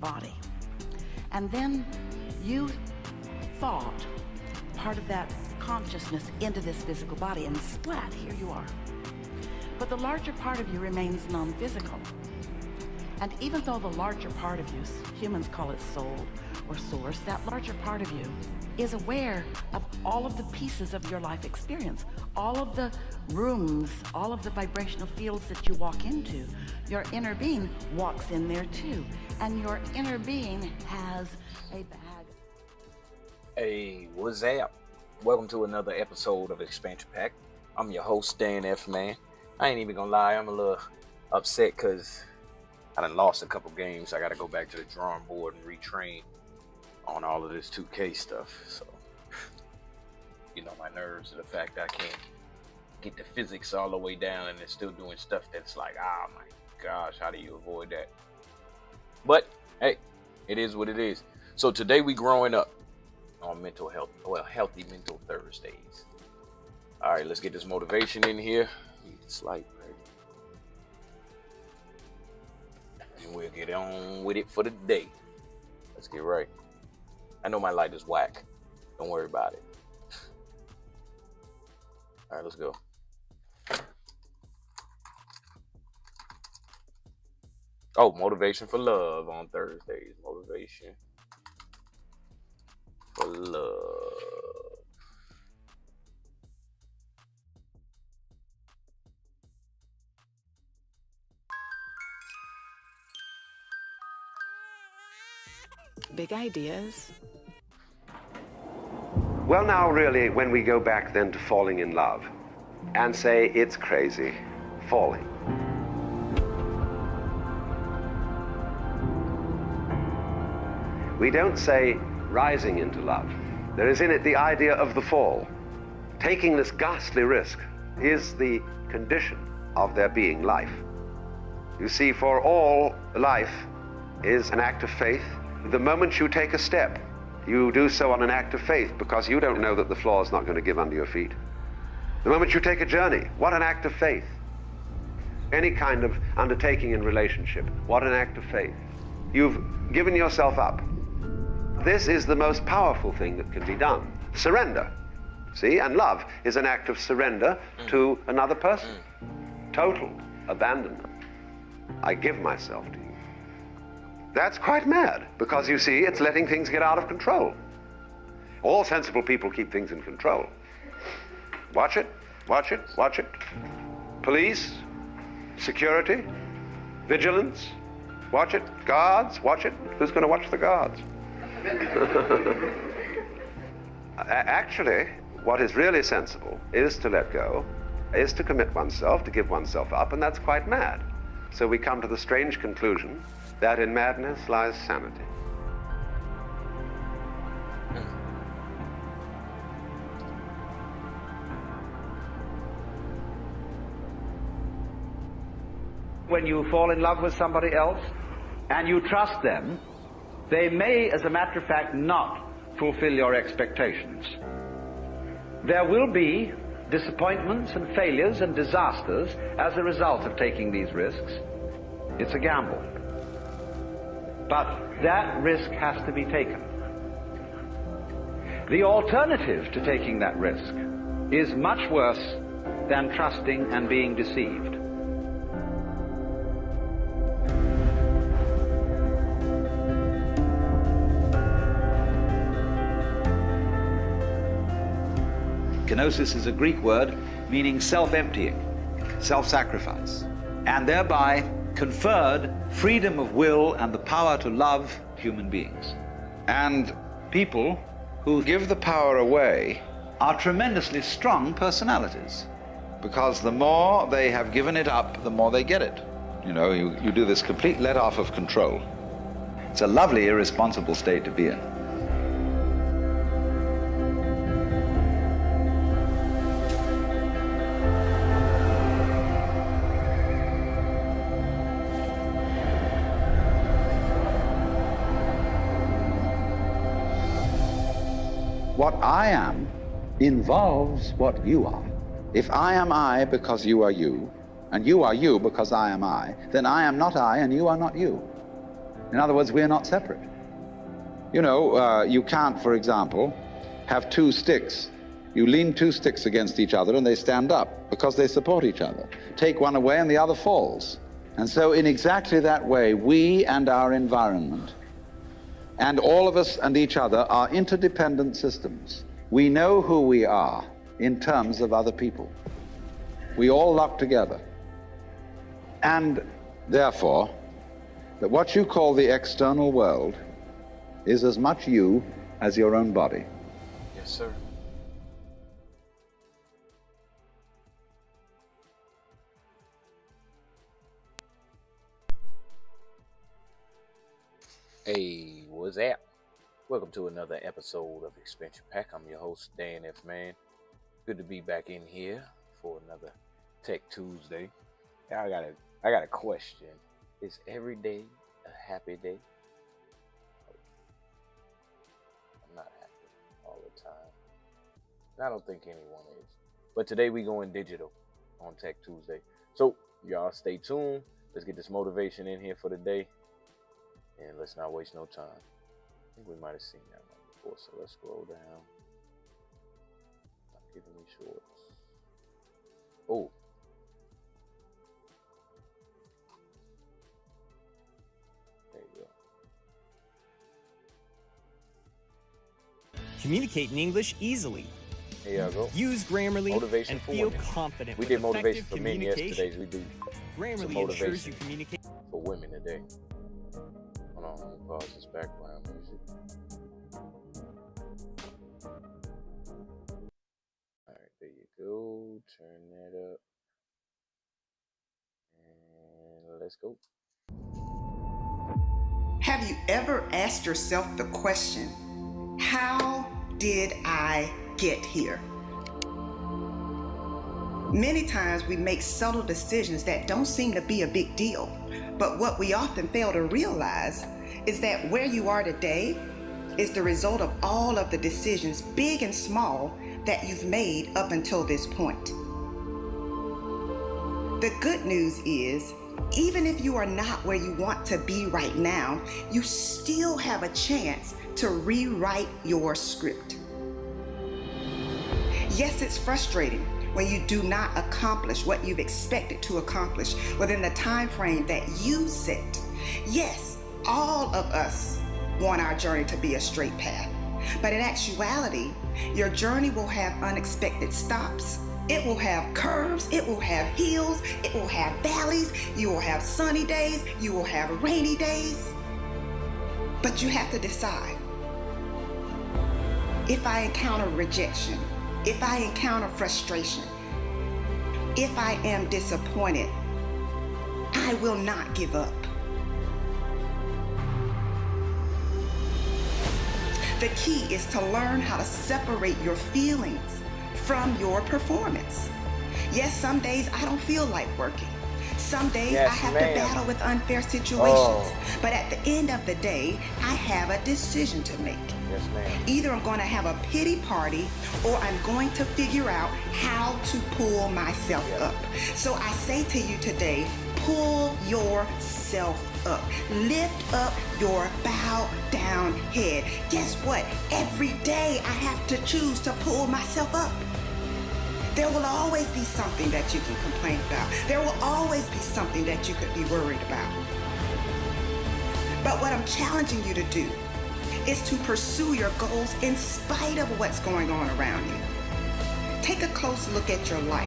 body. And then you thought part of that consciousness into this physical body, and splat, here you are. But the larger part of you remains non-physical. And even though the larger part of you, humans call it soul or source, that larger part of you is aware of all of the pieces of your life experience, all of the rooms, all of the vibrational fields that you walk into. Your inner being walks in there too. And your inner being has a bag. Hey, what's up? Welcome to another episode of Expansion Pack. I'm your host, Dan F. Man. I ain't even gonna lie, I'm a little upset because I done lost a couple games. I gotta go back to the drawing board and retrain on all of this 2K stuff. So, you know, my nerves to the fact that I can't get the physics all the way down and it's still doing stuff that's like, oh my gosh, how do you avoid that? But hey, it is what it is. So today we growing up on mental health, well, Healthy Mental Thursdays. All right, let's get this motivation in here. It's like, and we'll get on with it for the day. Let's get right. I know my light is whack. Don't worry about it. All right, let's go. Oh, motivation for love on Thursdays. Motivation for love. Big ideas. Well, now, really, when we go back then to falling in love and say it's crazy, falling. We don't say rising into love. There is in it the idea of the fall. Taking this ghastly risk is the condition of there being life. You see, for all life is an act of faith. The moment you take a step, you do so on an act of faith because you don't know that the floor is not going to give under your feet. The moment you take a journey, what an act of faith. Any kind of undertaking in relationship, what an act of faith. You've given yourself up. This is the most powerful thing that can be done. Surrender. See, and love is an act of surrender to another person. Total abandonment. I give myself to you. That's quite mad, because you see, it's letting things get out of control. All sensible people keep things in control. Watch it, watch it, watch it. Police, security, vigilance, watch it. Guards, watch it. Who's going to watch the guards? Actually, what is really sensible is to let go, is to commit oneself, to give oneself up, and that's quite mad. So we come to the strange conclusion that in madness lies sanity. When you fall in love with somebody else and you trust them, they may, as a matter of fact, not fulfill your expectations. There will be disappointments and failures and disasters as a result of taking these risks. It's a gamble. But that risk has to be taken. The alternative to taking that risk is much worse than trusting and being deceived. Kenosis is a Greek word meaning self-emptying, self-sacrifice, and thereby conferred freedom of will and the power to love human beings. And people who give the power away are tremendously strong personalities, because the more they have given it up, the more they get it. You know, you do this complete let-off of control. It's a lovely, irresponsible state to be in. What I am involves what you are. If I am I because you are you, and you are you because I am I, then I am not I and you are not you. In other words, we're not separate. You know, you can't, for example, have two sticks. You lean two sticks against each other and they stand up because they support each other. Take one away and the other falls. And so in exactly that way, we and our environment and all of us and each other are interdependent systems. We know who we are in terms of other people. We all lock together. And therefore, that what you call the external world is as much you as your own body. Yes, sir. Hey, what's up? Welcome to another episode of Expansion Pack. I'm your host, Dan F. Man. Good to be back in here for another Tech Tuesday. I got a question. Is every day a happy day? I'm not happy all the time. I don't think anyone is. But today we going digital on Tech Tuesday. So y'all stay tuned. Let's get this motivation in here for the day. And let's not waste no time. I think we might have seen that one before, so let's scroll down. Not giving me shorts. Oh. There you go. Communicate in English easily. Here y'all go. Use Grammarly Motivation and for feel women. confident. We with did motivation effective for men yesterday. We do Grammarly some ensures motivation you communicate. for women today. Hold on, let me pause this background music. Alright, there you go. Turn that up. And let's go. Have you ever asked yourself the question, how did I get here? Many times we make subtle decisions that don't seem to be a big deal, but what we often fail to realize is that where you are today is the result of all of the decisions, big and small, that you've made up until this point. The good news is, even if you are not where you want to be right now, you still have a chance to rewrite your script. Yes, it's frustrating when you do not accomplish what you've expected to accomplish within the time frame that you set. Yes, all of us want our journey to be a straight path, but in actuality, your journey will have unexpected stops. It will have curves, it will have hills, it will have valleys, you will have sunny days, you will have rainy days. But you have to decide. If I encounter rejection, if I encounter frustration, if I am disappointed, I will not give up. The key is to learn how to separate your feelings from your performance. Yes, some days I don't feel like working. Some days I have to battle with unfair situations. But at the end of the day, I have a decision to make. Yes, ma'am. Either I'm going to have a pity party or I'm going to figure out how to pull myself up. So I say to you today, pull yourself up. Lift up your bowed down head. Guess what? Every day I have to choose to pull myself up. There will always be something that you can complain about. There will always be something that you could be worried about. But what I'm challenging you to do is to pursue your goals in spite of what's going on around you. Take a close look at your life.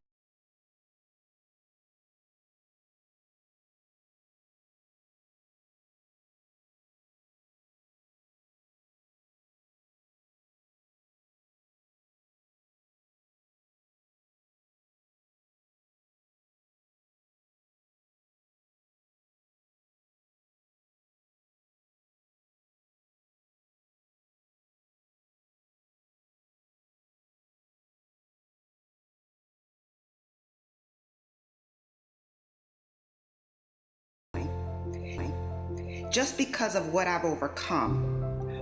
Just because of what I've overcome,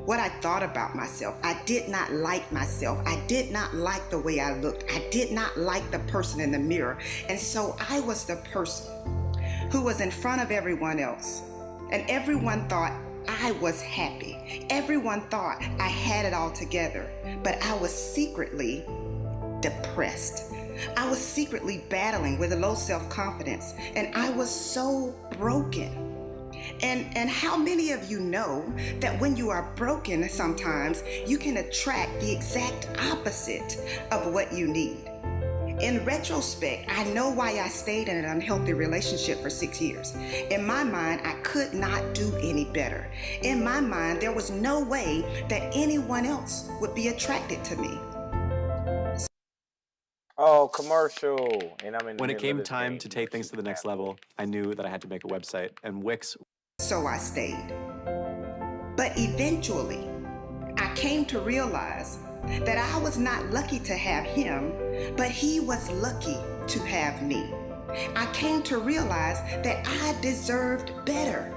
what I thought about myself. I did not like myself. I did not like the way I looked. I did not like the person in the mirror. And so I was the person who was in front of everyone else. And everyone thought I was happy. Everyone thought I had it all together, but I was secretly depressed. I was secretly battling with low self-confidence, and I was so broken. And how many of you know that when you are broken sometimes, you can attract the exact opposite of what you need? In retrospect, I know why I stayed in an unhealthy relationship for 6 years. In my mind, I could not do any better. In my mind, there was no way that anyone else would be attracted to me. Oh, commercial. And I'm in the When it middle of came this time game to doing take things to the Super next Mario. level, I knew that I had to make a website, and Wix. So I stayed. But eventually, I came to realize that I was not lucky to have him, but he was lucky to have me. I came to realize that I deserved better.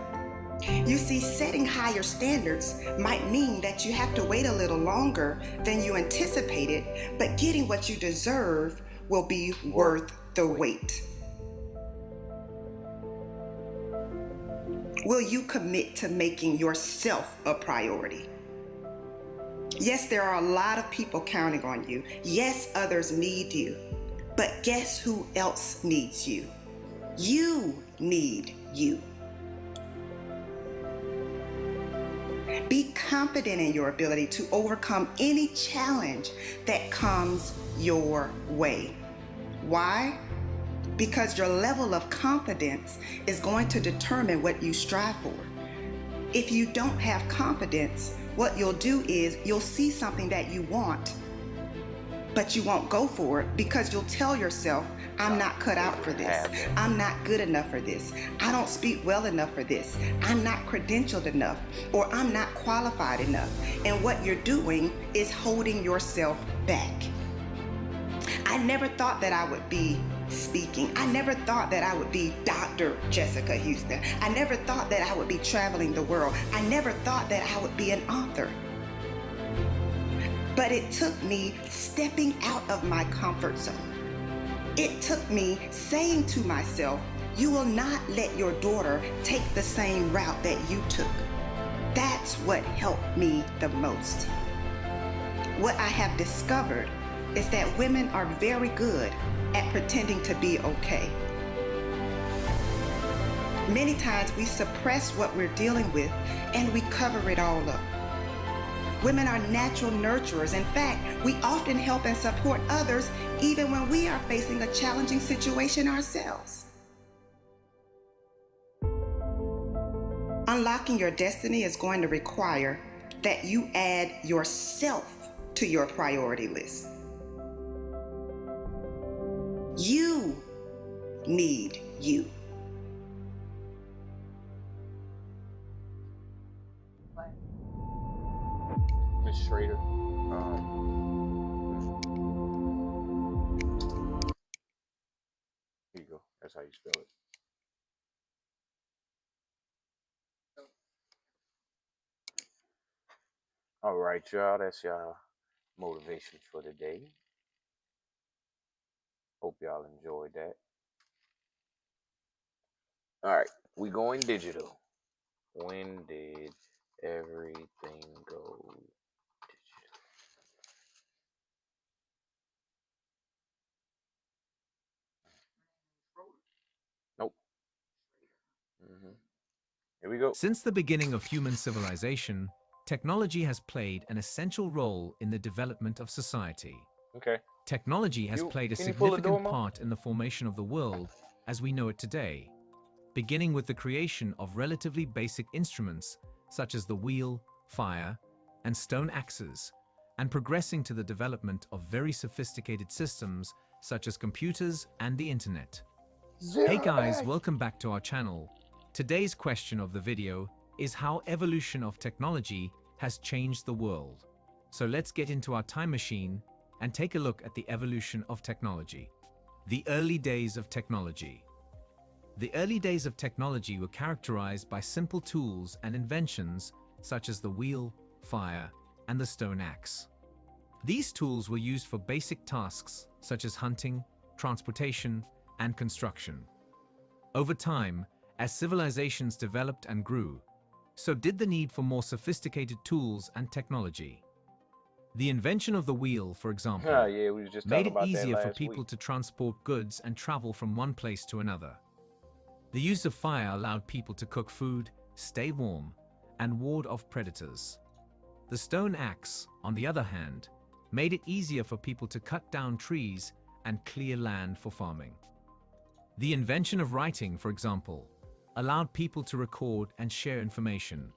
You see, setting higher standards might mean that you have to wait a little longer than you anticipated, but getting what you deserve will be worth the wait. Will you commit to making yourself a priority? Yes, there are a lot of people counting on you. Yes, others need you. But guess who else needs you? You need you. Be confident in your ability to overcome any challenge that comes your way. Why? Because your level of confidence is going to determine what you strive for. If you don't have confidence, what you'll do is you'll see something that you want, but you won't go for it because you'll tell yourself, I'm not cut out for this. I'm not good enough for this. I don't speak well enough for this. I'm not credentialed enough, or I'm not qualified enough. And what you're doing is holding yourself back. I never thought that I would be speaking. I never thought that I would be Dr. Jessica Houston. I never thought that I would be traveling the world. I never thought that I would be an author. But it took me stepping out of my comfort zone. It took me saying to myself, you will not let your daughter take the same route that you took. That's what helped me the most. What I have discovered is that women are very good at pretending to be okay. Many times we suppress what we're dealing with and we cover it all up. Women are natural nurturers. In fact, we often help and support others even when we are facing a challenging situation ourselves. Unlocking your destiny is going to require that you add yourself to your priority list. You need you. Miss Schrader. Here you go. That's how you spell it. All right, y'all. That's y'all motivation for the day. Hope y'all enjoyed that. All right, we going digital. When did everything go digital? Nope. Here we go. Since the beginning of human civilization, technology has played an essential role in the development of society. Okay. Technology has played a Can you pull the door, significant Mo? part in the formation of the world as we know it today, beginning with the creation of relatively basic instruments such as the wheel, fire, and stone axes, and progressing to the development of very sophisticated systems such as computers and the internet. Hey guys, welcome back to our channel. Today's question of the video is how evolution of technology has changed the world. So let's get into our time machine and take a look at the evolution of technology. The early days of technology. The early days of technology were characterized by simple tools and inventions such as the wheel, fire, and the stone axe. These tools were used for basic tasks such as hunting, transportation, and construction. Over time, as civilizations developed and grew, so did the need for more sophisticated tools and technology. The invention of the wheel, for example, Yeah, we was just made talking it about that easier for last people week. to transport goods and travel from one place to another. The use of fire allowed people to cook food, stay warm, and ward off predators. The stone axe, on the other hand, made it easier for people to cut down trees and clear land for farming. The invention of writing, for example, allowed people to record and share information,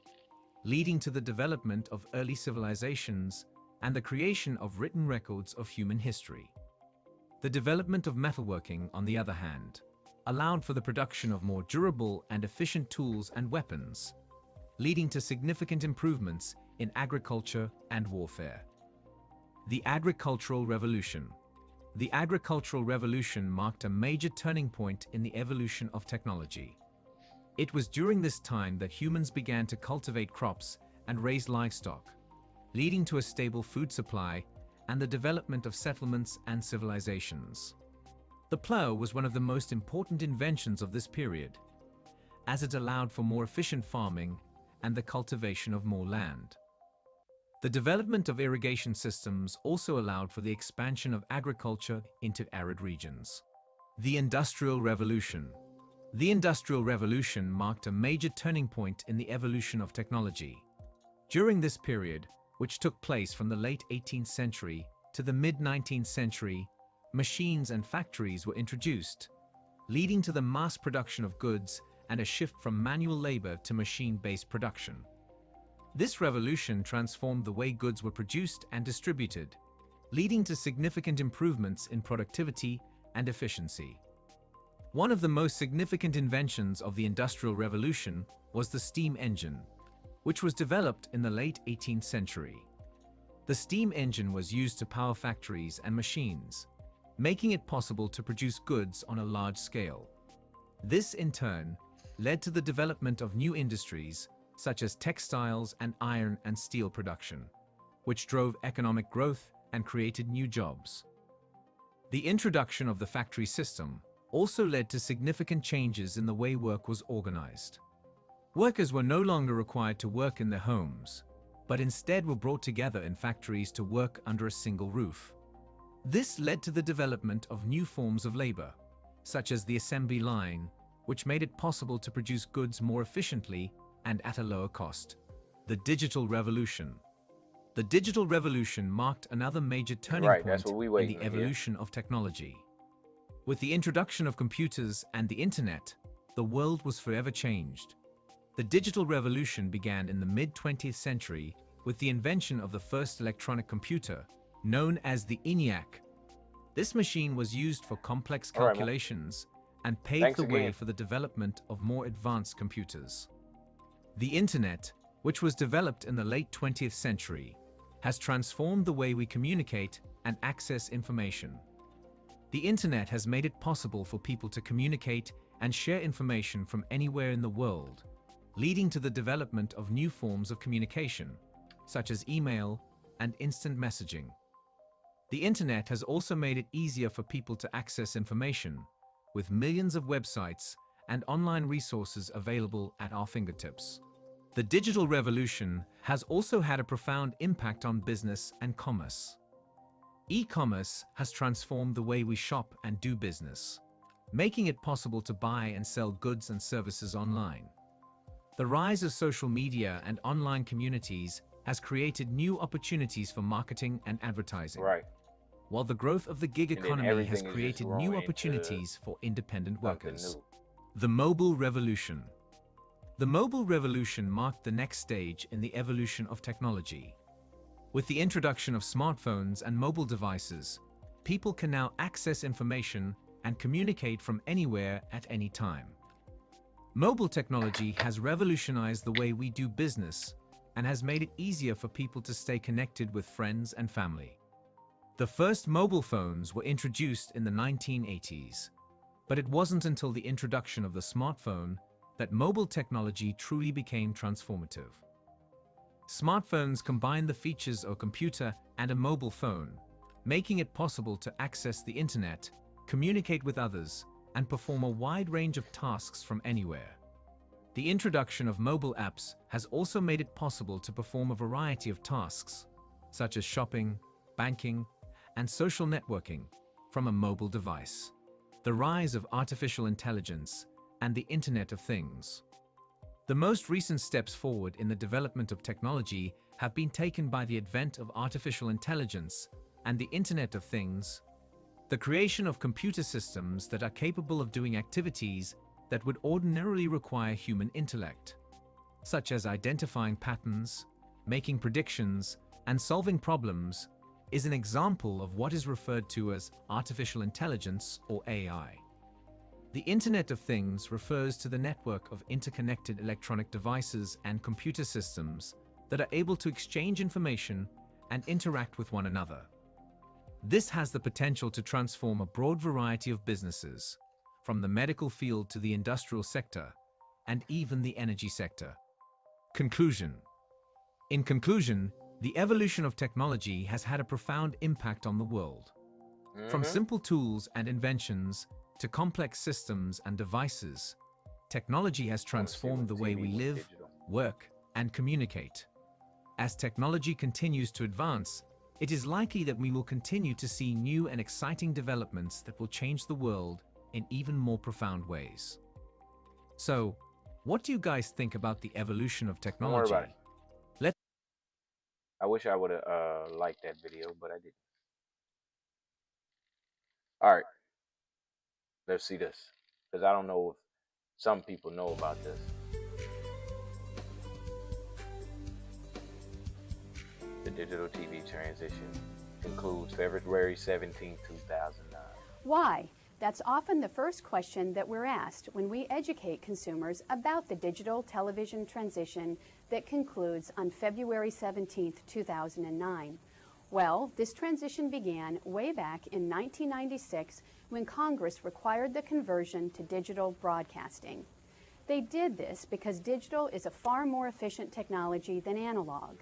leading to the development of early civilizations and the creation of written records of human history. The development of metalworking, on the other hand, allowed for the production of more durable and efficient tools and weapons, leading to significant improvements in agriculture and warfare. The Agricultural Revolution. The Agricultural Revolution marked a major turning point in the evolution of technology. It was during this time that humans began to cultivate crops and raise livestock, leading to a stable food supply and the development of settlements and civilizations. The plow was one of the most important inventions of this period, as it allowed for more efficient farming and the cultivation of more land. The development of irrigation systems also allowed for the expansion of agriculture into arid regions. The Industrial Revolution. The Industrial Revolution marked a major turning point in the evolution of technology. During this period, which took place from the late 18th century to the mid-19th century, machines and factories were introduced, leading to the mass production of goods and a shift from manual labor to machine-based production. This revolution transformed the way goods were produced and distributed, leading to significant improvements in productivity and efficiency. One of the most significant inventions of the Industrial Revolution was the steam engine, which was developed in the late 18th century. The steam engine was used to power factories and machines, making it possible to produce goods on a large scale. This, in turn, led to the development of new industries such as textiles and iron and steel production, which drove economic growth and created new jobs. The introduction of the factory system also led to significant changes in the way work was organized. Workers were no longer required to work in their homes, but instead were brought together in factories to work under a single roof. This led to the development of new forms of labor, such as the assembly line, which made it possible to produce goods more efficiently and at a lower cost. The Digital Revolution. The Digital Revolution marked another major turning point in the evolution of technology. With the introduction of computers and the internet, the world was forever changed. The Digital Revolution began in the mid-20th century with the invention of the first electronic computer, known as the ENIAC. This machine was used for complex calculations and paved the way for the development of more advanced computers. The Internet, which was developed in the late 20th century, has transformed the way we communicate and access information. The Internet has made it possible for people to communicate and share information from anywhere in the world, leading to the development of new forms of communication, such as email and instant messaging. The Internet has also made it easier for people to access information, with millions of websites and online resources available at our fingertips. The digital revolution has also had a profound impact on business and commerce. E-commerce has transformed the way we shop and do business, making it possible to buy and sell goods and services online. The rise of social media and online communities has created new opportunities for marketing and advertising. While the growth of the gig economy has created new opportunities for independent workers. The mobile revolution. The mobile revolution marked the next stage in the evolution of technology. With the introduction of smartphones and mobile devices, people can now access information and communicate from anywhere at any time. Mobile technology has revolutionized the way we do business and has made it easier for people to stay connected with friends and family. The first mobile phones were introduced in the 1980s, but it wasn't until the introduction of the smartphone that mobile technology truly became transformative. Smartphones combine the features of a computer and a mobile phone, making it possible to access the internet, communicate with others, and perform a wide range of tasks from anywhere. The introduction of mobile apps has also made it possible to perform a variety of tasks, such as shopping, banking, and social networking, from a mobile device. The rise of artificial intelligence and the Internet of Things. The most recent steps forward in the development of technology have been taken by the advent of artificial intelligence and the Internet of Things, the creation of computer systems that are capable of doing activities that would ordinarily require human intellect, such as identifying patterns, making predictions, and solving problems, is an example of what is referred to as artificial intelligence or AI. The Internet of Things refers to the network of interconnected electronic devices and computer systems that are able to exchange information and interact with one another. This has the potential to transform a broad variety of businesses, from the medical field to the industrial sector, and even the energy sector. Conclusion. In conclusion, the evolution of technology has had a profound impact on the world. From simple tools and inventions to complex systems and devices, technology has transformed the way we live, work, and communicate. As technology continues to advance, it is likely that we will continue to see new and exciting developments that will change the world in even more profound ways. So, what do you guys think about the evolution of technology? Don't worry about it. I wish I would have liked that video, but I didn't. All right, let's see this, because I don't know if some people know about this. The digital TV transition concludes February 17, 2009. Why? That's often the first question that we're asked when we educate consumers about the digital television transition that concludes on February 17, 2009. Well, this transition began way back in 1996 when Congress required the conversion to digital broadcasting. They did this because digital is a far more efficient technology than analog,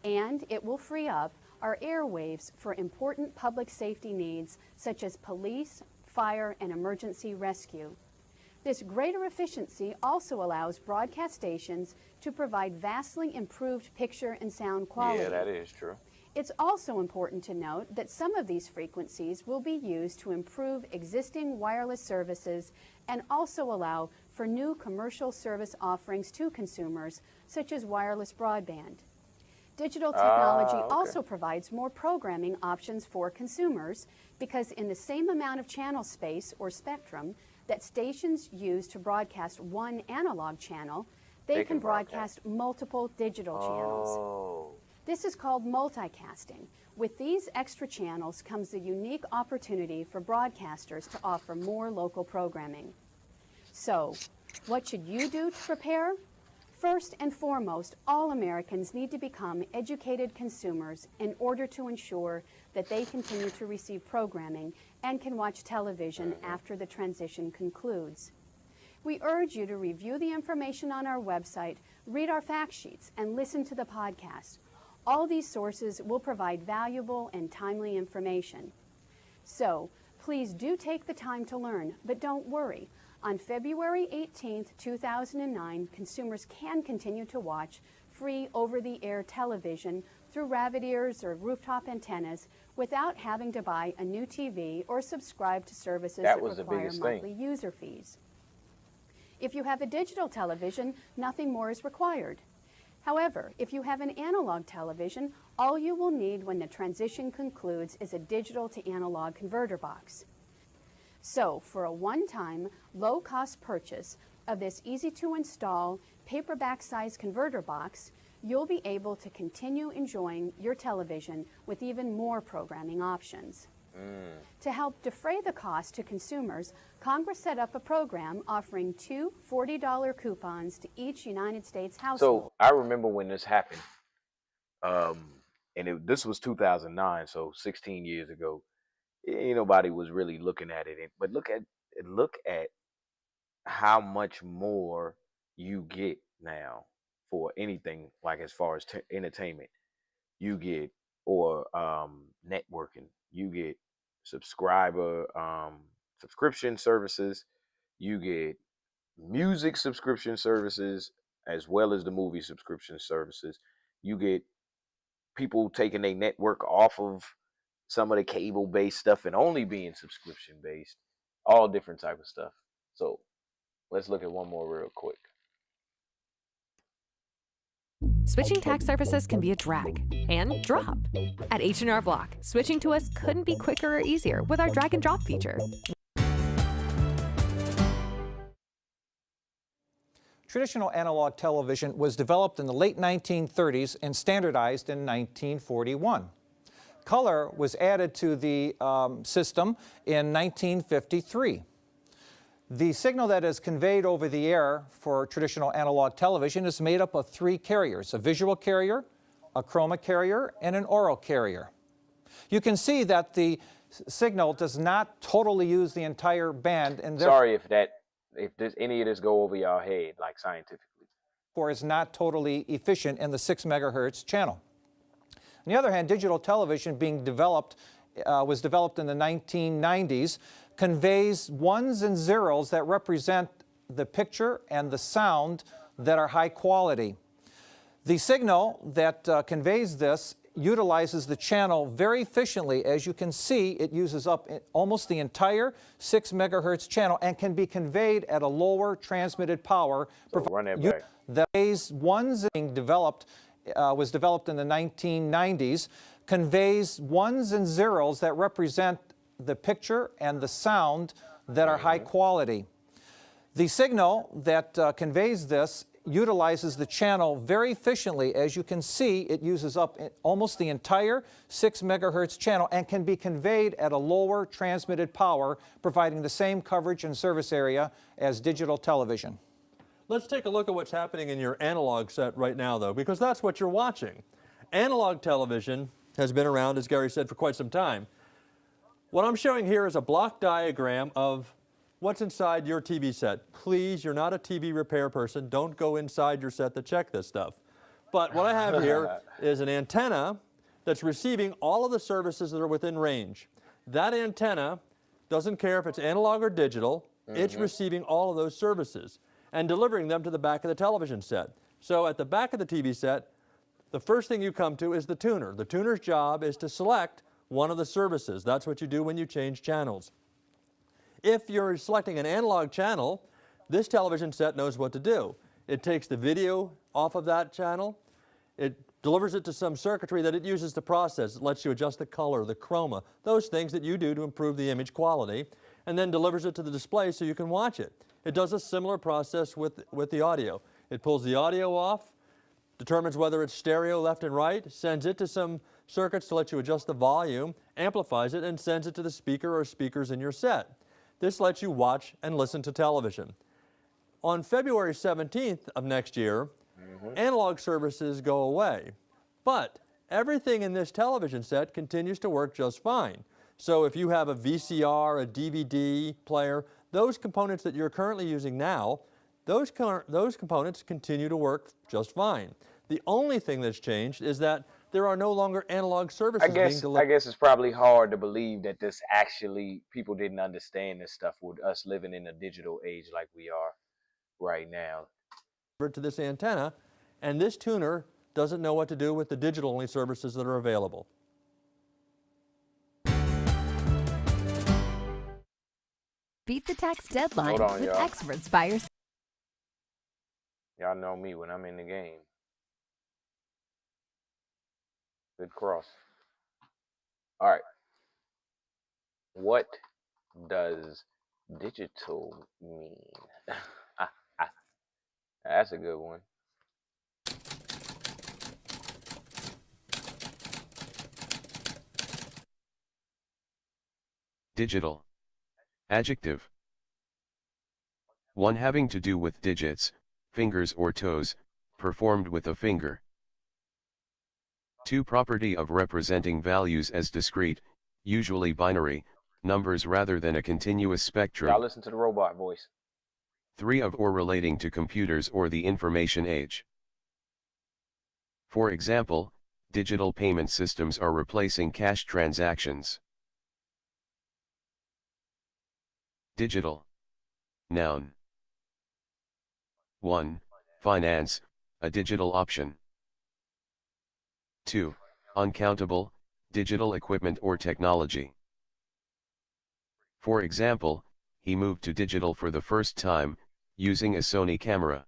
and it will free up our airwaves for important public safety needs such as police, fire, and emergency rescue. This greater efficiency also allows broadcast stations to provide vastly improved picture and sound quality. Yeah, that is true. It's also important to note that some of these frequencies will be used to improve existing wireless services and also allow for new commercial service offerings to consumers, such as wireless broadband. Digital technology also provides more programming options for consumers because in the same amount of channel space or spectrum that stations use to broadcast one analog channel, they can broadcast multiple digital channels. This is called multicasting. With these extra channels comes the unique opportunity for broadcasters to offer more local programming. So, what should you do to prepare? First and foremost, all Americans need to become educated consumers in order to ensure that they continue to receive programming and can watch television after the transition concludes. We urge you to review the information on our website, read our fact sheets, and listen to the podcast. All these sources will provide valuable and timely information. So, please do take the time to learn, but don't worry. On February 18, 2009, consumers can continue to watch free over-the-air television through rabbit ears or rooftop antennas without having to buy a new TV or subscribe to services that require monthly user fees. If you have a digital television, nothing more is required. However, if you have an analog television, all you will need when the transition concludes is a digital to analog converter box. So, for a one-time, low-cost purchase of this easy-to-install, paperback-sized converter box, you'll be able to continue enjoying your television with even more programming options. To help defray the cost to consumers, Congress set up a program offering two $40 coupons to each United States household. So, I remember when this happened, and this was 2009, so 16 years ago. Ain't nobody was really looking at it, but look at how much more you get now for anything, like as far as entertainment. You get or networking, you get subscription services, you get music subscription services as well as the movie subscription services. You get people taking their network off of some of the cable based stuff and only being subscription based, all different type of stuff. So let's look at one more real quick. Switching tax services can be a drag and drop. At H&R Block, switching to us couldn't be quicker or easier with our drag and drop feature. Traditional analog television was developed in the late 1930s and standardized in 1941. Color was added to the system in 1953. The signal that is conveyed over the air for traditional analog television is made up of three carriers: a visual carrier, a chroma carrier, and an aural carrier. You can see that the signal does not totally use the entire band, and sorry if any of this go over your head, like scientifically. Therefore is not totally efficient in the 6 megahertz channel. On the other hand, digital television was developed in the 1990s, conveys ones and zeros that represent the picture and the sound that are high quality. The signal that conveys this utilizes the channel very efficiently. As you can see, it uses up almost the entire 6 megahertz channel and can be conveyed at a lower transmitted power. So run that back. The ones being developed was developed in the 1990s, conveys ones and zeros that represent the picture and the sound that are high quality. The signal that conveys this utilizes the channel very efficiently. As you can see, it uses up almost the entire 6 megahertz channel and can be conveyed at a lower transmitted power, providing the same coverage and service area as digital television. Let's take a look at what's happening in your analog set right now, though, because that's what you're watching. Analog television has been around, as Gary said, for quite some time. What I'm showing here is a block diagram of what's inside your TV set. Please, you're not a TV repair person. Don't go inside your set to check this stuff. But what I have here is an antenna that's receiving all of the services that are within range. That antenna doesn't care if it's analog or digital. It's receiving all of those services and delivering them to the back of the television set. So at the back of the TV set, the first thing you come to is the tuner. The tuner's job is to select one of the services. That's what you do when you change channels. If you're selecting an analog channel, this television set knows what to do. It takes the video off of that channel, it delivers it to some circuitry that it uses to process. It lets you adjust the color, the chroma, those things that you do to improve the image quality, and then delivers it to the display so you can watch it. It does a similar process with the audio. It pulls the audio off, determines whether it's stereo left and right, sends it to some circuits to let you adjust the volume, amplifies it, and sends it to the speaker or speakers in your set. This lets you watch and listen to television. On February 17th of next year, analog services go away, but everything in this television set continues to work just fine. So if you have a VCR, a DVD player, those components that you're currently using now, those components continue to work just fine. The only thing that's changed is that there are no longer analog services being delivered. I guess it's probably hard to believe that this actually, people didn't understand this stuff with us living in a digital age like we are right now. To this antenna, and this tuner doesn't know what to do with the digital-only services that are available. Beat the tax deadline Hold on, with y'all. experts by your side. Y'all know me when I'm in the game. Good cross. All right. What does digital mean? That's a good one. Digital. Adjective. One having to do with digits, fingers or toes, performed with a finger. 2. Property of representing values as discrete, usually binary, numbers rather than a continuous spectrum. Y'all listen to the robot voice. 3. Of or relating to computers or the information age. For example, digital payment systems are replacing cash transactions. Digital. Noun. 1. Finance, a digital option. 2. Uncountable, digital equipment or technology. For example, he moved to digital for the first time, using a Sony camera.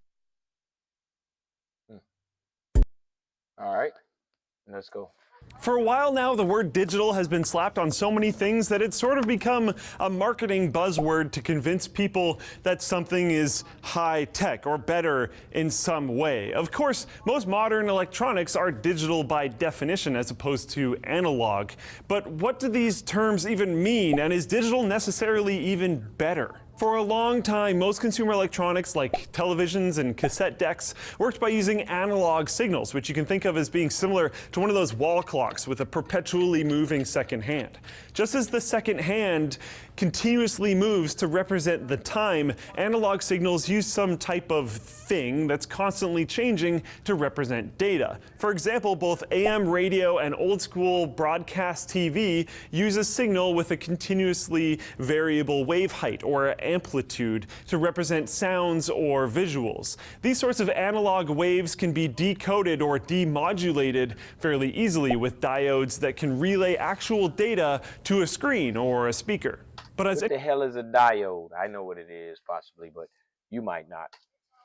All right, let's go. For a while now, the word digital has been slapped on so many things that it's sort of become a marketing buzzword to convince people that something is high tech or better in some way. Of course, most modern electronics are digital by definition as opposed to analog. But what do these terms even mean, and is digital necessarily even better? For a long time, most consumer electronics like televisions and cassette decks worked by using analog signals, which you can think of as being similar to one of those wall clocks with a perpetually moving second hand. Just as the second hand continuously moves to represent the time, analog signals use some type of thing that's constantly changing to represent data. For example, both AM radio and old school broadcast TV use a signal with a continuously variable wave height or amplitude to represent sounds or visuals. These sorts of analog waves can be decoded or demodulated fairly easily with diodes that can relay actual data to a screen or a speaker. But as What the hell is a diode? I know what it is, possibly, but you might not.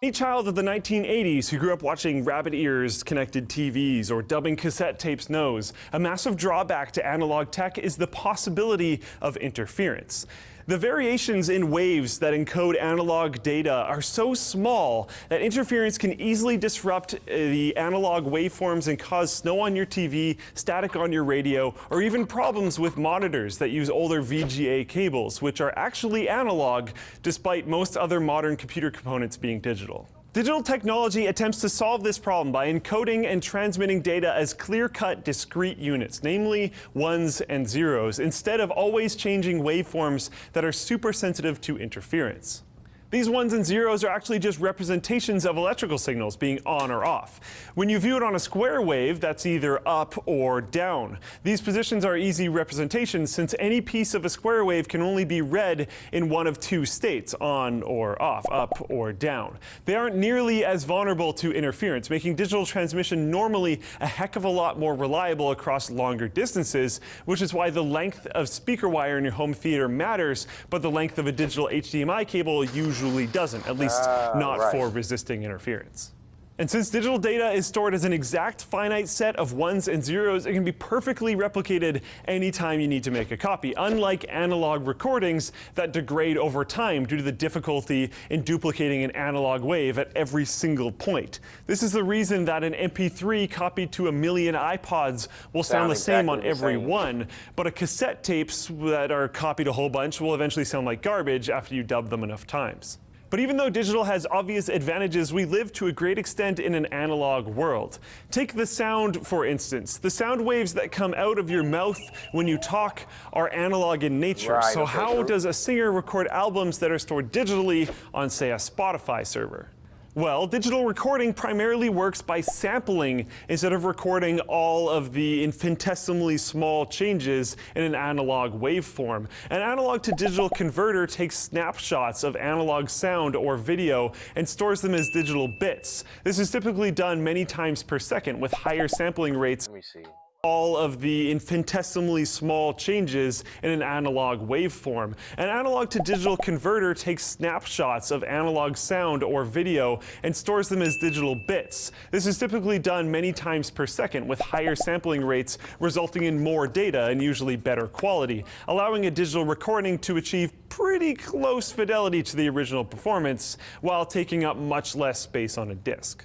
any child of the 1980s who grew up watching rabbit ears connected TVs or dubbing cassette tapes knows, a massive drawback to analog tech is the possibility of interference. The variations in waves that encode analog data are so small that interference can easily disrupt the analog waveforms and cause snow on your TV, static on your radio, or even problems with monitors that use older VGA cables, which are actually analog despite most other modern computer components being digital. Digital technology attempts to solve this problem by encoding and transmitting data as clear-cut, discrete units, namely ones and zeros, instead of always changing waveforms that are super sensitive to interference. These ones and zeros are actually just representations of electrical signals being on or off. When you view it on a square wave, that's either up or down. These positions are easy representations since any piece of a square wave can only be read in one of two states, on or off, up or down. They aren't nearly as vulnerable to interference, making digital transmission normally a heck of a lot more reliable across longer distances, which is why the length of speaker wire in your home theater matters, but the length of a digital HDMI cable usually doesn't, at least not for resisting interference. And since digital data is stored as an exact finite set of ones and zeros, it can be perfectly replicated anytime you need to make a copy, unlike analog recordings that degrade over time due to the difficulty in duplicating an analog wave at every single point. This is the reason that an MP3 copied to 1 million iPods will sound the same on every one, but a cassette tapes that are copied a whole bunch will eventually sound like garbage after you dub them enough times. But even though digital has obvious advantages, we live to a great extent in an analog world. Take the sound, for instance. The sound waves that come out of your mouth when you talk are analog in nature. So how does a singer record albums that are stored digitally on, say, a Spotify server? Well, digital recording primarily works by sampling instead of recording all of the infinitesimally small changes in an analog waveform. An analog to digital converter takes snapshots of analog sound or video and stores them as digital bits. This is typically done many times per second with higher sampling rates. Let me see. All of the infinitesimally small changes in an analog waveform. An analog to digital converter takes snapshots of analog sound or video and stores them as digital bits. This is typically done many times per second with higher sampling rates, resulting in more data and usually better quality, allowing a digital recording to achieve pretty close fidelity to the original performance while taking up much less space on a disc.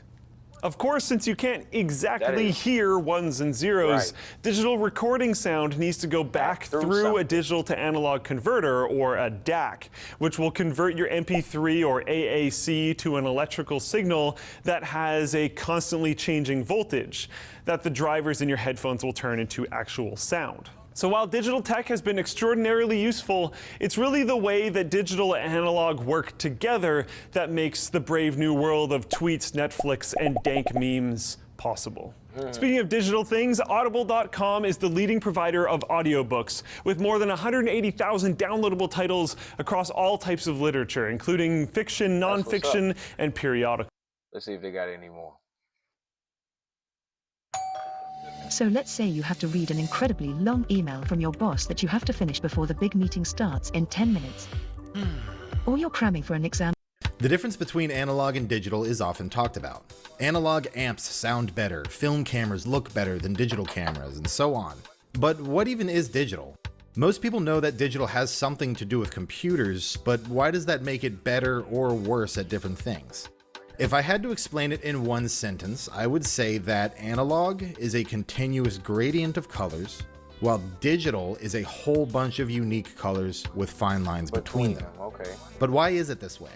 Of course, since you can't exactly hear ones and zeros, digital recording sound needs to go back through a digital to analog converter, or a DAC, which will convert your MP3 or AAC to an electrical signal that has a constantly changing voltage that the drivers in your headphones will turn into actual sound. So while digital tech has been extraordinarily useful, it's really the way that digital and analog work together that makes the brave new world of tweets, Netflix, and dank memes possible. Speaking of digital things, Audible.com is the leading provider of audiobooks, with more than 180,000 downloadable titles across all types of literature, including fiction, nonfiction, and periodical. Let's see if they got any more. So let's say you have to read an incredibly long email from your boss that you have to finish before the big meeting starts in 10 minutes. Or you're cramming for an exam. The difference between analog and digital is often talked about. Analog amps sound better, film cameras look better than digital cameras, and so on. But what even is digital? Most people know that digital has something to do with computers, but why does that make it better or worse at different things? If I had to explain it in one sentence, I would say that analog is a continuous gradient of colors, while digital is a whole bunch of unique colors with fine lines between them. Okay. But why is it this way?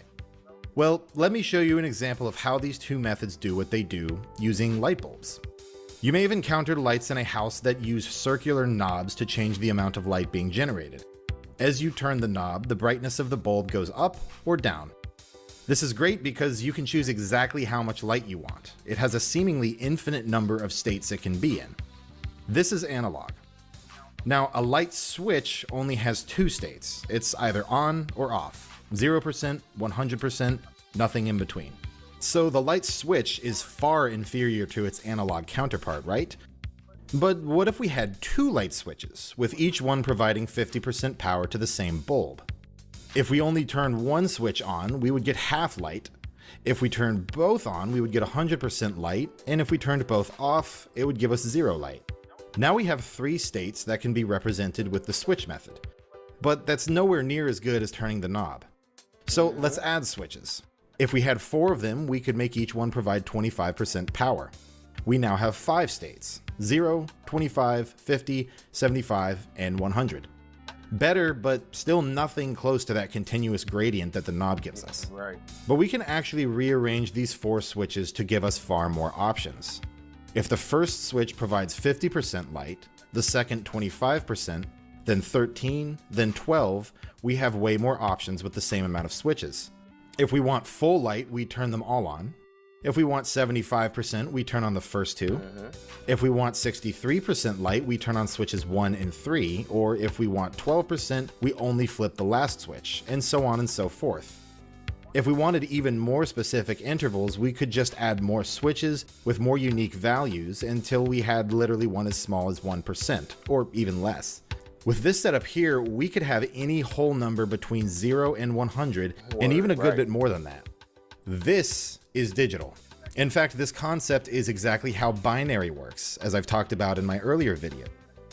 Well, let me show you an example of how these two methods do what they do using light bulbs. You may have encountered lights in a house that use circular knobs to change the amount of light being generated. As you turn the knob, the brightness of the bulb goes up or down. This is great because you can choose exactly how much light you want. It has a seemingly infinite number of states it can be in. This is analog. Now, a light switch only has two states. It's either on or off. 0%, 100%, nothing in between. So the light switch is far inferior to its analog counterpart, right? But what if we had two light switches, with each one providing 50% power to the same bulb? If we only turned one switch on, we would get half light. If we turned both on, we would get 100% light, and if we turned both off, it would give us 0 light. Now we have 3 states that can be represented with the switch method. But that's nowhere near as good as turning the knob. So let's add switches. If we had 4 of them, we could make each one provide 25% power. We now have 5 states: 0, 25, 50, 75, and 100. Better, but still nothing close to that continuous gradient that the knob gives us. Right. But we can actually rearrange these 4 switches to give us far more options. If the first switch provides 50% light, the second 25%, then 13, then 12, we have way more options with the same amount of switches. If we want full light, we turn them all on. If we want 75%, we turn on the first 2. If we want 63% light, we turn on switches 1 and 3, or if we want 12%, we only flip the last switch, and so on and so forth. If we wanted even more specific intervals, we could just add more switches with more unique values until we had literally one as small as 1%, or even less. With this setup here, we could have any whole number between 0 and 100, and even a good bit more than that. This is digital. In fact, this concept is exactly how binary works, as I've talked about in my earlier video.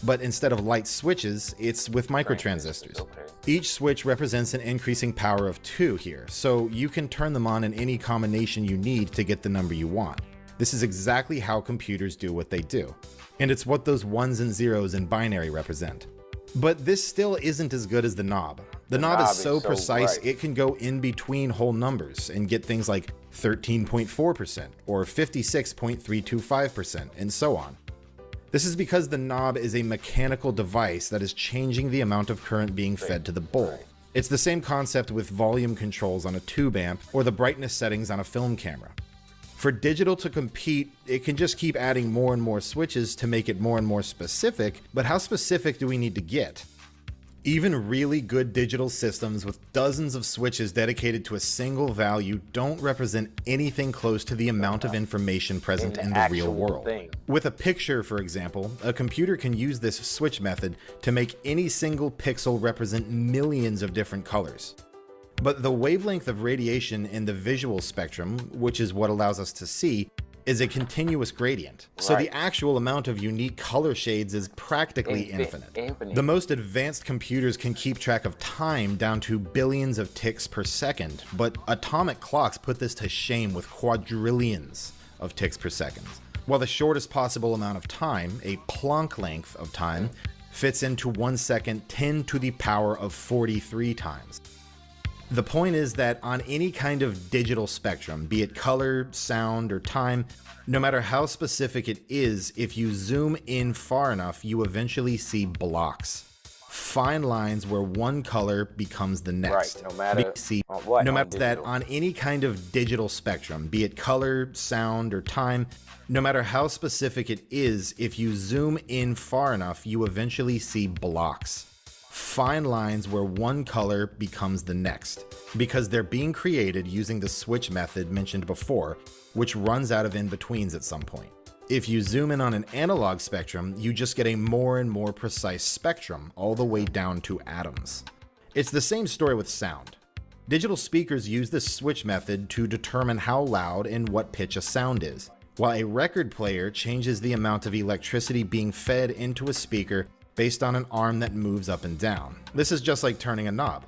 But instead of light switches, it's with microtransistors. Each switch represents an increasing power of 2 here, so you can turn them on in any combination you need to get the number you want. This is exactly how computers do what they do. And it's what those 1s and 0s in binary represent. But this still isn't as good as the knob. The knob is so precise, it can go in between whole numbers and get things like 13.4% or 56.325% and so on. This is because the knob is a mechanical device that is changing the amount of current being fed to the bulb. It's the same concept with volume controls on a tube amp or the brightness settings on a film camera. For digital to compete, it can just keep adding more and more switches to make it more and more specific, but how specific do we need to get? Even really good digital systems with dozens of switches dedicated to a single value don't represent anything close to the amount of information present in the real world. With a picture, for example, a computer can use this switch method to make any single pixel represent millions of different colors. But the wavelength of radiation in the visual spectrum, which is what allows us to see, is a continuous gradient. So the actual amount of unique color shades is practically infinite. The most advanced computers can keep track of time down to billions of ticks per second, but atomic clocks put this to shame with quadrillions of ticks per second. While the shortest possible amount of time, a Planck length of time, fits into 1 second 10 to the power of 43 times. The point is that on any kind of digital spectrum, be it color, sound, or time, no matter how specific it is, if you zoom in far enough, you eventually see blocks. fine lines where one color becomes the next. Right, no matter what. No matter that on any kind of digital spectrum, be it color, sound, or time, no matter how specific it is, if you zoom in far enough, you eventually see blocks. Fine lines where one color becomes the next, because they're being created using the switch method mentioned before, which runs out of in-betweens at some point. If you zoom in on an analog spectrum, you just get a more and more precise spectrum, all the way down to atoms. It's the same story with sound. Digital speakers use this switch method to determine how loud and what pitch a sound is, while a record player changes the amount of electricity being fed into a speaker based on an arm that moves up and down. This is just like turning a knob.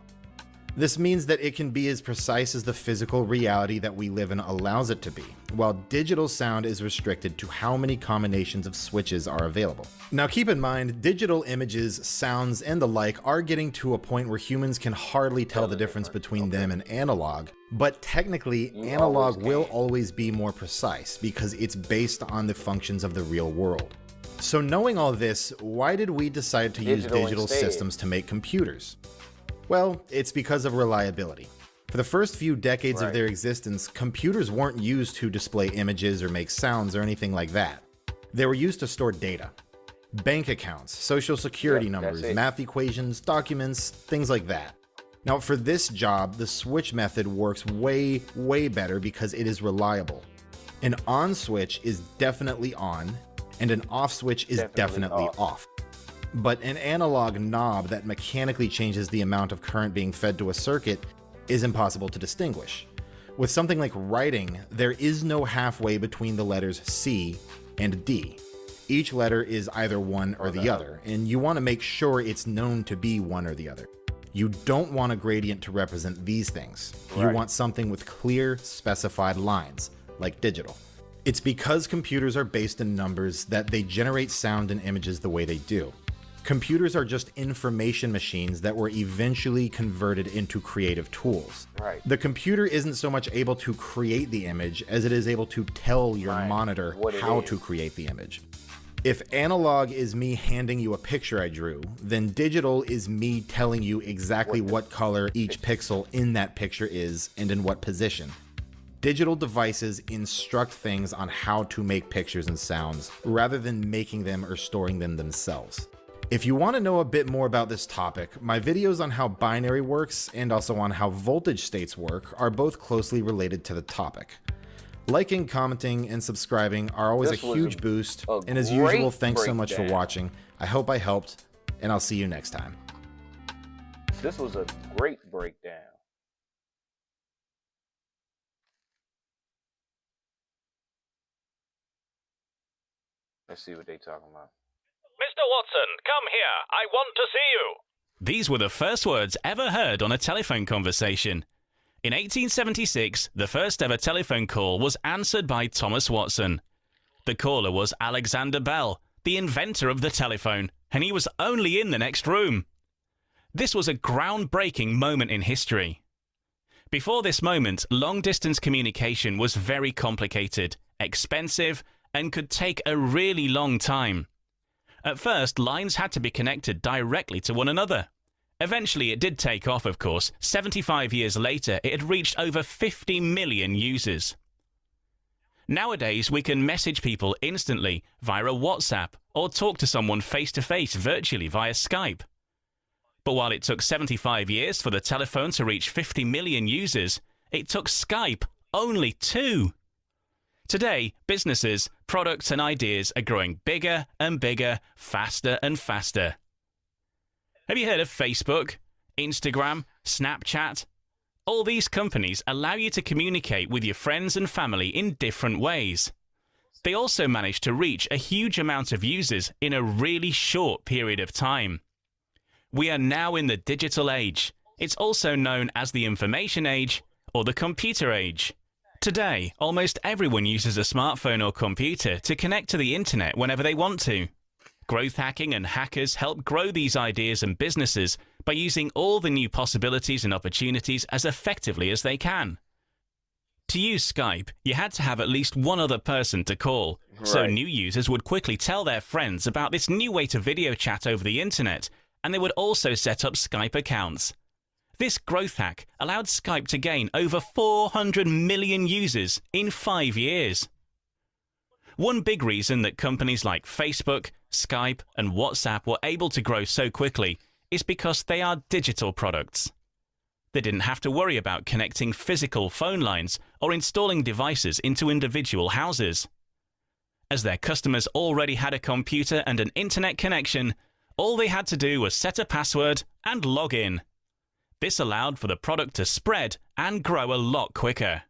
This means that it can be as precise as the physical reality that we live in allows it to be, while digital sound is restricted to how many combinations of switches are available. Now keep in mind, digital images, sounds, and the like are getting to a point where humans can hardly tell the difference between them and analog, but technically, analog will always be more precise because it's based on the functions of the real world. So knowing all this, why did we decide to use digital systems to make computers? Well, it's because of reliability. For the first few decades of their existence, computers weren't used to display images or make sounds or anything like that. They were used to store data. Bank accounts, social security numbers, math equations, documents, things like that. Now for this job, the switch method works way better because it is reliable. An on switch is definitely on, and an off switch is definitely off. But an analog knob that mechanically changes the amount of current being fed to a circuit is impossible to distinguish. With something like writing, there is no halfway between the letters C and D. Each letter is either one or the other, and you want to make sure it's known to be one or the other. You don't want a gradient to represent these things. You want something with clear, specified lines, like digital. It's because computers are based in numbers that they generate sound and images the way they do. Computers are just information machines that were eventually converted into creative tools. The computer isn't so much able to create the image as it is able to tell your monitor how to create the image. If analog is me handing you a picture I drew, then digital is me telling you exactly what color each pixel in that picture is and in what position. Digital devices instruct things on how to make pictures and sounds, rather than making them or storing them themselves. If you want to know a bit more about this topic, my videos on how binary works and also on how voltage states work are both closely related to the topic. Liking, commenting, and subscribing are always a huge boost, and as usual, thanks so much for watching. I hope I helped, and I'll see you next time. This was a great breakdown. Let's see what they're talking about. Mr. Watson, come here. I want to see you. These were the first words ever heard on a telephone conversation. In 1876, the first ever telephone call was answered by Thomas Watson. The caller was Alexander Bell, the inventor of the telephone, and he was only in the next room. This was a groundbreaking moment in history. Before this moment, long-distance communication was very complicated, expensive, and could take a really long time. At first, lines had to be connected directly to one another. Eventually, it did take off, of course. 75 years later, it had reached over 50 million users. Nowadays, we can message people instantly via a WhatsApp or talk to someone face-to-face virtually via Skype. But while it took 75 years for the telephone to reach 50 million users, it took Skype only 2. Today, businesses, products and ideas are growing bigger and bigger, faster and faster. Have you heard of Facebook, Instagram, Snapchat? All these companies allow you to communicate with your friends and family in different ways. They also manage to reach a huge amount of users in a really short period of time. We are now in the digital age. It's also known as the information age or the computer age. Today, almost everyone uses a smartphone or computer to connect to the internet whenever they want to. Growth hacking and hackers help grow these ideas and businesses by using all the new possibilities and opportunities as effectively as they can. To use Skype, you had to have at least one other person to call, so new users would quickly tell their friends about this new way to video chat over the internet, and they would also set up Skype accounts. This growth hack allowed Skype to gain over 400 million users in 5 years. One big reason that companies like Facebook, Skype, and WhatsApp were able to grow so quickly is because they are digital products. They didn't have to worry about connecting physical phone lines or installing devices into individual houses. As their customers already had a computer and an internet connection, all they had to do was set a password and log in. This allowed for the product to spread and grow a lot quicker.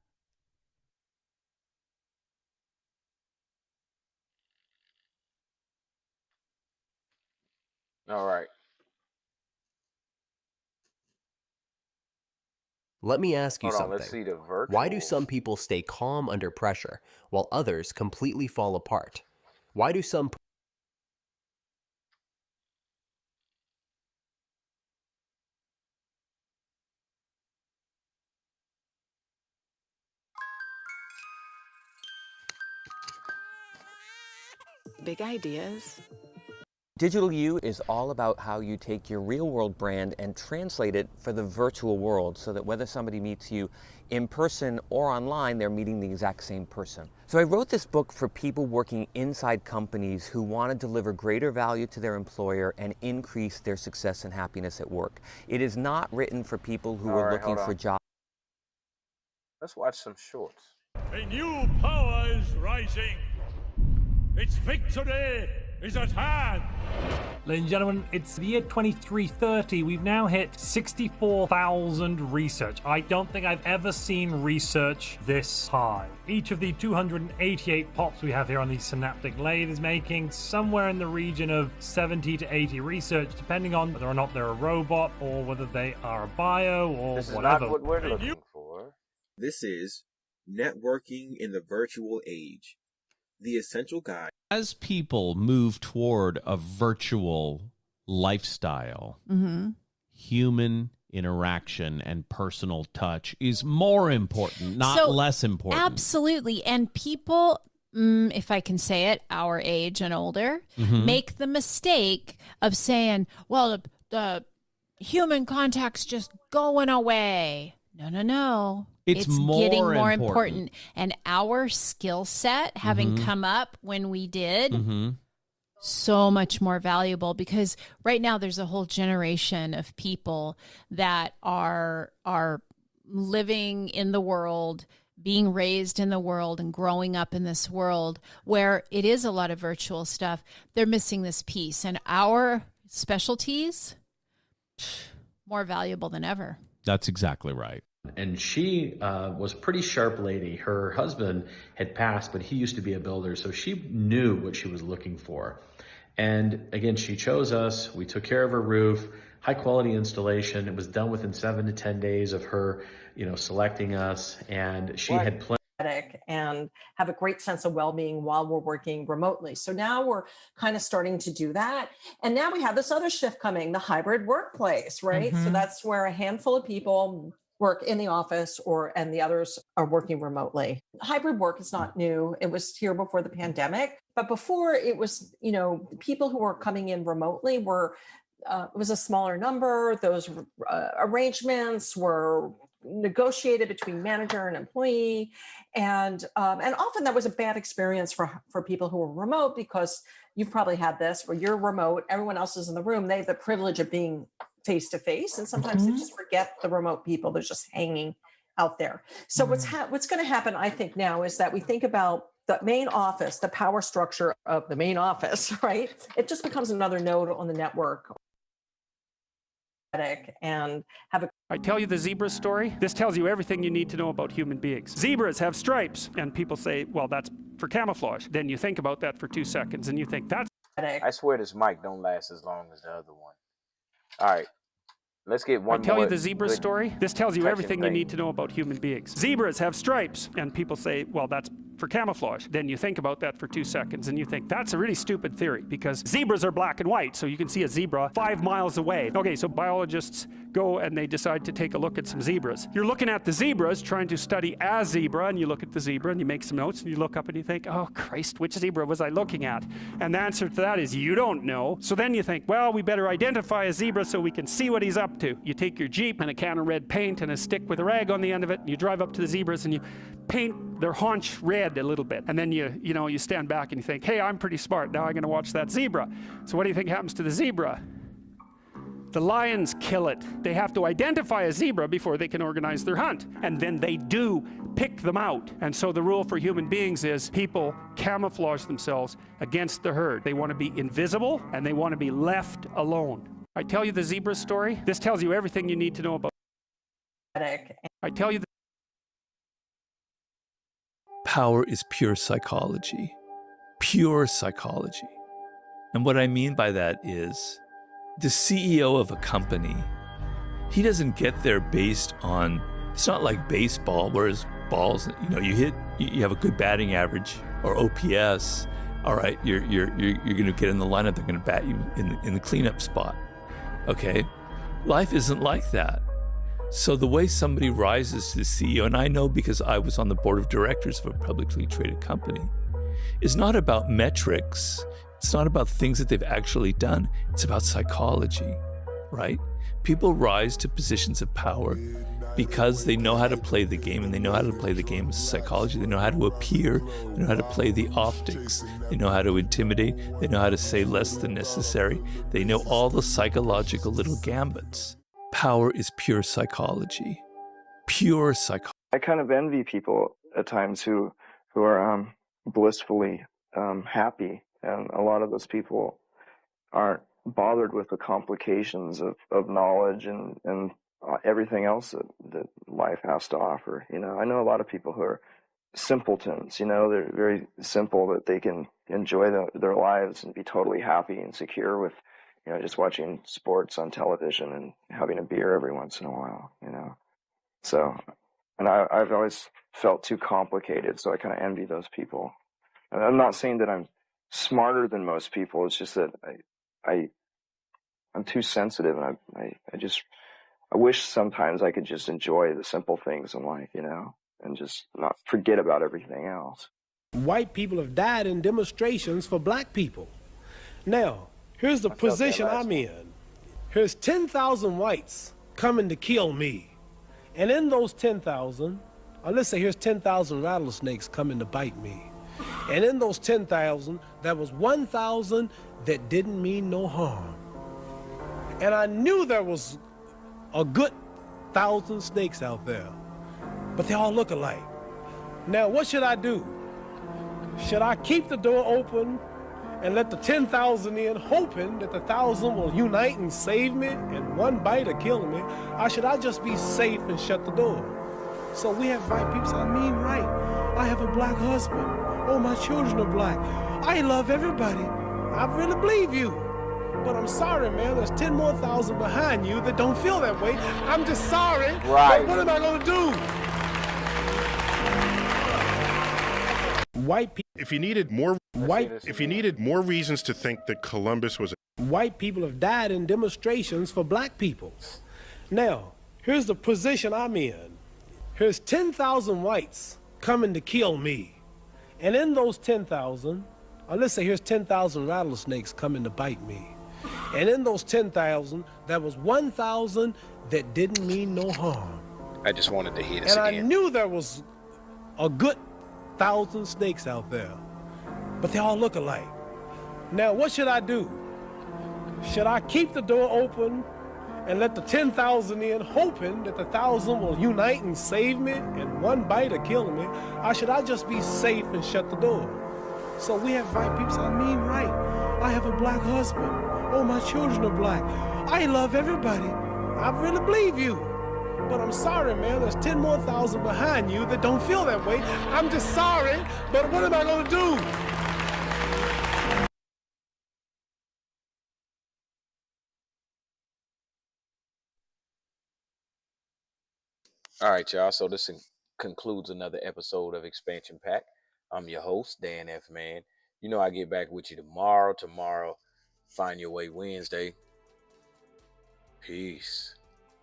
All right. Let me ask you Hold on, something. let's see the virtual. Why do some people stay calm under pressure while others completely fall apart? Why do some Big ideas. Digital You is all about how you take your real world brand and translate it for the virtual world so that whether somebody meets you in person or online, they're meeting the exact same person. So I wrote this book for people working inside companies who want to deliver greater value to their employer and increase their success and happiness at work. It is not written for people who are looking for jobs. Let's watch some shorts. A new power is rising. Its victory is at hand. Ladies and gentlemen, it's the year 2330. We've now hit 64,000 research. I don't think I've ever seen research this high. Each of the 288 pops we have here on the synaptic lathe is making somewhere in the region of 70 to 80 research, depending on whether or not they're a robot or whether they are a bio or This is whatever. not what we're looking for. This is networking in the virtual age. The essential guide. As people move toward a virtual lifestyle, human interaction and personal touch is more important, not less important. Absolutely. And people, if I can say it, our age and older, make the mistake of saying, well, the human contact's just going away. No. It's getting more more important. important. And our skill set, having come up when we did, so much more valuable, because right now there's a whole generation of people that are living in the world, being raised in the world and growing up in this world where it is a lot of virtual stuff. They're missing this piece, and our specialties more valuable than ever. That's exactly right. And she was a pretty sharp lady. Her husband had passed, but he used to be a builder, so she knew what she was looking for. And again, she chose us. We took care of her roof, high quality installation. It was done within 7 to 10 days of her, selecting us. And she had planned and have a great sense of well-being while we're working remotely. So now we're kind of starting to do that. And now we have this other shift coming, the hybrid workplace, right? So that's where a handful of people work in the office and the others are working remotely. Hybrid work is not new. It was here before the pandemic, but before it was, people who were coming in remotely were, it was a smaller number. Those arrangements were negotiated between manager and employee. And often that was a bad experience for people who were remote, because you've probably had this where you're remote, everyone else is in the room. They have the privilege of being face to face. And sometimes they just forget the remote people. They're just hanging out there. So what's going to happen, I think now, is that we think about the main office, the power structure of the main office, right? It just becomes another node on the network. And have a I tell you the zebra story. This tells you everything you need to know about human beings. Zebras have stripes, and people say, well, that's for camouflage. Then you think about that for 2 seconds, and you think that's... I swear this mic don't last as long as the other one. All right, let's get one more. I tell you the zebra story. This tells you everything you thing. need to know about human beings. Zebras have stripes, and people say, well, that's for for camouflage. Then you think about that for 2 seconds and you think, that's a really stupid theory because zebras are black and white, so you can see a zebra 5 miles away. Okay, so biologists go and they decide to take a look at some zebras. You're looking at the zebras, trying to study a zebra, and you look at the zebra and you make some notes and you look up and you think, oh Christ, which zebra was I looking at? And the answer to that is you don't know. So then you think, well, we better identify a zebra so we can see what he's up to. You take your Jeep and a can of red paint and a stick with a rag on the end of it, and you drive up to the zebras and you paint their haunch red a little bit. And then you stand back and you think, hey, I'm pretty smart. Now I'm going to watch that zebra. So what do you think happens to the zebra? The lions kill it. They have to identify a zebra before they can organize their hunt. And then they do pick them out. And so the rule for human beings is people camouflage themselves against the herd. They want to be invisible and they want to be left alone. I tell you the zebra story. This tells you everything you need to know about. I tell you power is pure psychology. Pure psychology. And what I mean by that is the CEO of a company, he doesn't get there based on, it's not like baseball, whereas balls, you have a good batting average or OPS. All right, you're going to get in the lineup. They're going to bat you in the cleanup spot. Okay, life isn't like that. So the way somebody rises to the CEO, and I know because I was on the board of directors of a publicly traded company, is not about metrics. It's not about things that they've actually done. It's about psychology, right? People rise to positions of power because they know how to play the game, and they know how to play the game of psychology. They know how to appear. They know how to play the optics. They know how to intimidate. They know how to say less than necessary. They know all the psychological little gambits. Power is pure psychology. Pure psychology. I kind of envy people at times who are blissfully happy. And a lot of those people aren't bothered with the complications of knowledge and everything else that life has to offer. I know a lot of people who are simpletons, they're very simple, that they can enjoy their lives and be totally happy and secure with, just watching sports on television and having a beer every once in a while, So, and I've always felt too complicated, so I kind of envy those people. And I'm not saying that I'm smarter than most people. It's just that I'm too sensitive, and I wish sometimes I could just enjoy the simple things in life, and just not forget about everything else. White people have died in demonstrations for black people. Now, here's the position I'm in. Here's 10,000 whites coming to kill me. And in those 10,000, or let's say here's 10,000 rattlesnakes coming to bite me. And in those 10,000, there was 1,000 that didn't mean no harm. And I knew there was a good 1,000 snakes out there, but they all look alike. Now, what should I do? Should I keep the door open and let the 10,000 in, hoping that the 1,000 will unite and save me and one bite or kill me? Or should I just be safe and shut the door? So we have white people say, I mean right. I have a black husband. Oh, my children are black. I love everybody. I really believe you. But I'm sorry, man, there's 10 more thousand behind you that don't feel that way. I'm just sorry. Right. But what am I gonna do? White people. If you needed more reasons to think that Columbus was white people have died in demonstrations for black people. Now, here's the position I'm in. Here's 10,000 whites coming to kill me. And in those 10,000, or let's say here's 10,000 rattlesnakes coming to bite me. And in those 10,000, there was 1,000 that didn't mean no harm. I just wanted to hear this and again. I knew there was a good 1,000 snakes out there, but they all look alike. Now, what should I do? Should I keep the door open and let the 10,000 in, hoping that the 1,000 will unite and save me and one bite or kill me? Or should I just be safe and shut the door? So we have white people say, I mean right. I have a black husband. Oh, my children are black. I love everybody. I really believe you. But I'm sorry, man, there's 10 more thousand behind you that don't feel that way. I'm just sorry, but what am I gonna do? All right, y'all. So this concludes another episode of Expansion Pack. I'm your host, Dan F. Man. You know I get back with you tomorrow. Find Your Way Wednesday. Peace.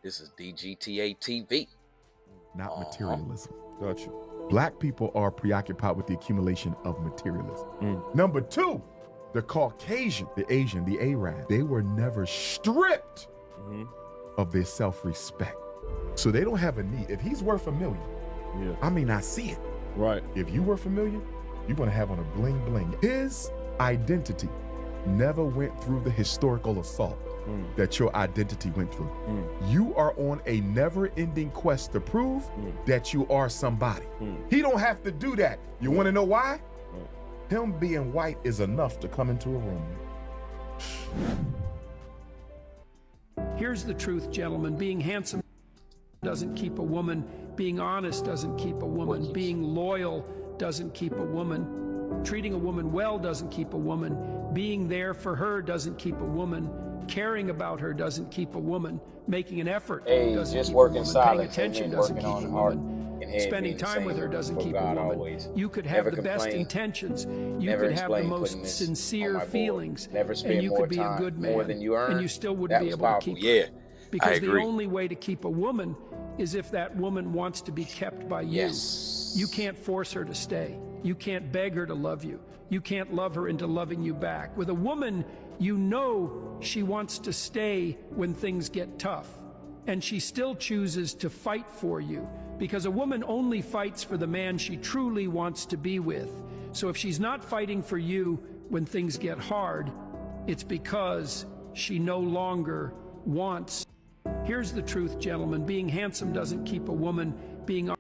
This is DGTA TV. Not materialism. Gotcha. Black people are preoccupied with the accumulation of materialism. Number two, the Caucasian, the Asian, the Arab, they were never stripped of their self-respect. So they don't have a need. If he's worth $1 million, I may not see it. Right. If you worth $1 million, you're gonna have on a bling bling. His identity never went through the historical assault that your identity went through. You are on a never-ending quest to prove that you are somebody. He don't have to do that. You want to know why? Him being white is enough to come into a room. Here's the truth, gentlemen. Being handsome doesn't keep a woman. Being honest doesn't keep a woman. Being loyal doesn't keep a woman. Treating a woman well doesn't keep a woman. Being there for her doesn't keep a woman. Caring about her doesn't keep a woman. Making an effort doesn't keep a woman. Paying attention doesn't keep a woman. Spending time with her doesn't keep a woman. You could have the best intentions. You could have the most sincere feelings. And you could be a good man. And you still wouldn't be able to keep her. Because the only way to keep a woman is if that woman wants to be kept by you. You can't force her to stay. You can't beg her to love you. You can't love her into loving you back. With a woman, you know she wants to stay when things get tough. And she still chooses to fight for you. Because a woman only fights for the man she truly wants to be with. So if she's not fighting for you when things get hard, it's because she no longer wants. Here's the truth, gentlemen. Being handsome doesn't keep a woman. Being